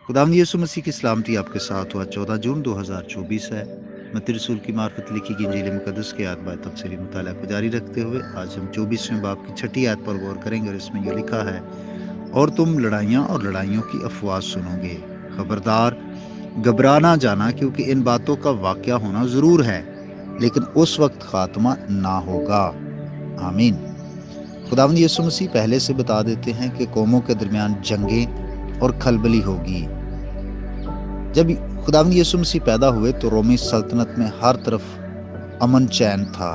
खुदावंद यीशु मसीह की सलामती आपके साथ हुआ। 14 जून 2024 है। मत्ती रसूल की मार्फत लिखी गई इंजील मुकद्दस के आयत बाय तफसीली मुताला को जारी रखते हुए आज हम 24वें बाब की 6ठी आयत पर गौर करेंगे और इसमें ये लिखा है, और तुम लड़ाइयाँ और लड़ाइयों की अफवाह सुनोगे। खबरदार, घबरा ना जाना, क्योंकि इन बातों का वाक़या होना ज़रूर है, लेकिन उस वक्त खात्मा ना होगा। आमीन। खुदावंद यीशु मसीह पहले से बता देते हैं कि कौमों के दरमियान जंगें और खलबली होगी। जब खुदावंद यीशु मसीह पैदा हुए तो रोमी सल्तनत में हर तरफ अमन चैन था,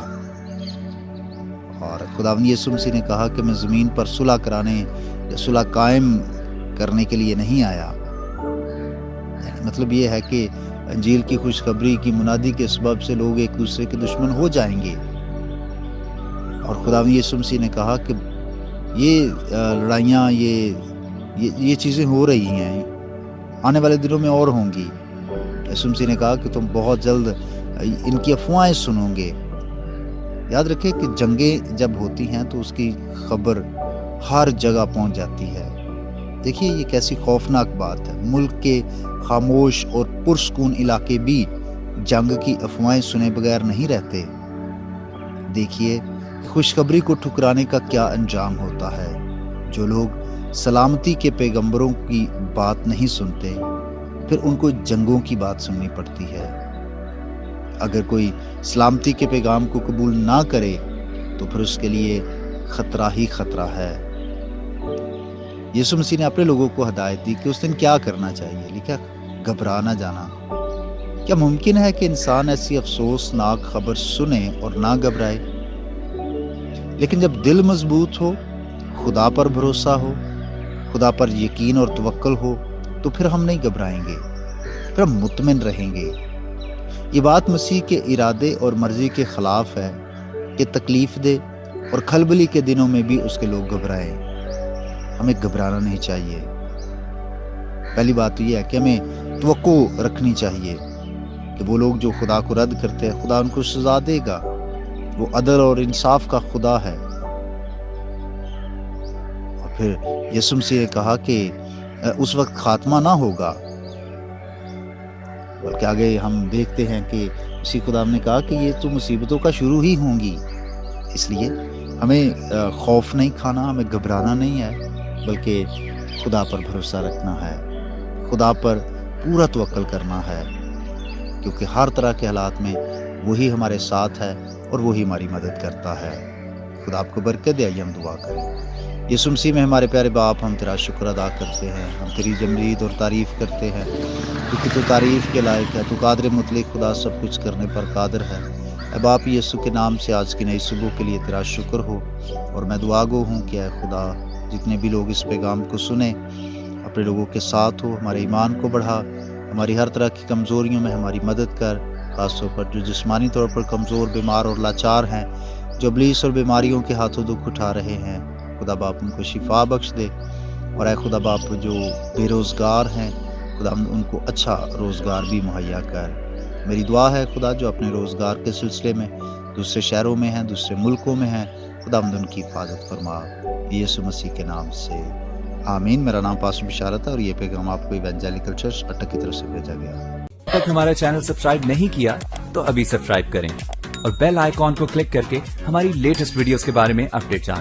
और खुदावंद यीशु मसीह ने कहा कि मैं ज़मीन पर सुलह कराने या सुलह कायम करने के लिए नहीं आया। मतलब ये है कि अंजील की खुशखबरी की मुनादी के सबब से लोग एक दूसरे के दुश्मन हो जाएंगे, और खुदावंद यीशु मसीह ने कहा कि ये लड़ाइयाँ, ये चीज़ें हो रही हैं, आने वाले दिनों में और होंगी। यीशु मसीह ने कहा कि तुम बहुत जल्द इनकी अफवाहें सुनोगे। याद रखें कि जंगें जब होती हैं तो उसकी खबर हर जगह पहुंच जाती है। देखिए ये कैसी खौफनाक बात है। मुल्क के खामोश और पुरसकून इलाके भी जंग की अफवाहें सुने बगैर नहीं रहते। देखिए खुशखबरी को ठुकराने का क्या अंजाम होता है। जो लोग सलामती के पैगंबरों की बात नहीं सुनते, फिर उनको जंगों की बात सुननी पड़ती है। अगर कोई सलामती के पैगाम को कबूल ना करे तो फिर उसके लिए खतरा ही खतरा है। यीशु मसीह ने अपने लोगों को हिदायत दी कि उस दिन क्या करना चाहिए। लिखा, घबरा ना जाना। क्या मुमकिन है कि इंसान ऐसी अफसोसनाक खबर सुने और ना घबराए? लेकिन जब दिल मजबूत हो, खुदा पर भरोसा हो, खुदा पर यकीन और तवक्कुल हो, तो फिर हम नहीं घबराएंगे, फिर हम मुतमिन रहेंगे। ये बात मसीह के इरादे और मर्जी के खिलाफ है कि तकलीफ दे और खलबली के दिनों में भी उसके लोग घबराएं। हमें घबराना नहीं चाहिए। पहली बात तो ये है कि हमें तवक्को रखनी चाहिए कि वो लोग जो खुदा को रद्द करते हैं, खुदा उनको सजा देगा। वो अदल और इंसाफ का खुदा है। और फिर यीशु मसीह ने कहा कि उस वक्त खात्मा ना होगा, बल्कि आगे हम देखते हैं कि इसी खुदा ने कहा कि ये तो मुसीबतों का शुरू ही होंगी। इसलिए हमें खौफ नहीं खाना, हमें घबराना नहीं है, बल्कि खुदा पर भरोसा रखना है, खुदा पर पूरा तवक्कुल करना है, क्योंकि हर तरह के हालात में वही हमारे साथ है और वही हमारी मदद करता है। खुदा आपको बरकत दे। आइए हम दुआ करें। यीशु मसीह में हमारे प्यारे बाप, हम तेरा शुक्र अदा करते हैं, हम तेरी जमजीद और तारीफ़ करते हैं, क्योंकि तू तारीफ़ के लायक है। तू कादिर मुतलक खुदा सब कुछ करने पर कादिर है। ऐ बाप, यीशु के नाम से आज की नई सुबह के लिए तेरा शुक्र हो, और मैं दुआ गो हूँ कि ऐ खुदा, जितने भी लोग इस पैगाम को सुने, अपने लोगों के साथ हो, हमारे ईमान को बढ़ा, हमारी हर तरह की कमज़ोरियों में हमारी मदद कर। खासतौर पर जो जिस्मानी तौर पर कमज़ोर, बीमार और लाचार हैं, जो इब्लीस और बीमारियों के हाथों दुख उठा रहे हैं, खुदा बाप उनको शिफा बख्श दे। और ऐ खुदा बाप, जो बेरोज़गार हैं, खुदा उनको अच्छा रोज़गार भी मुहैया कर। मेरी दुआ है खुदा, जो अपने रोज़गार के सिलसिले में दूसरे शहरों में हैं, दूसरे मुल्कों में हैं, खुदा उनकी हिफाजत फरमा, यीशु मसीह के नाम से आमीन। मेरा नाम पास्टर बिशारत है और ये पैगाम आपको इवेंजेलिकल चर्च अटक की तरफ से भेजा गया। अब तक हमारा चैनल सब्सक्राइब नहीं किया तो अभी सब्सक्राइब करें और बेल आइकॉन को क्लिक करके हमारी लेटेस्ट वीडियोस के बारे में अपडेट जानें।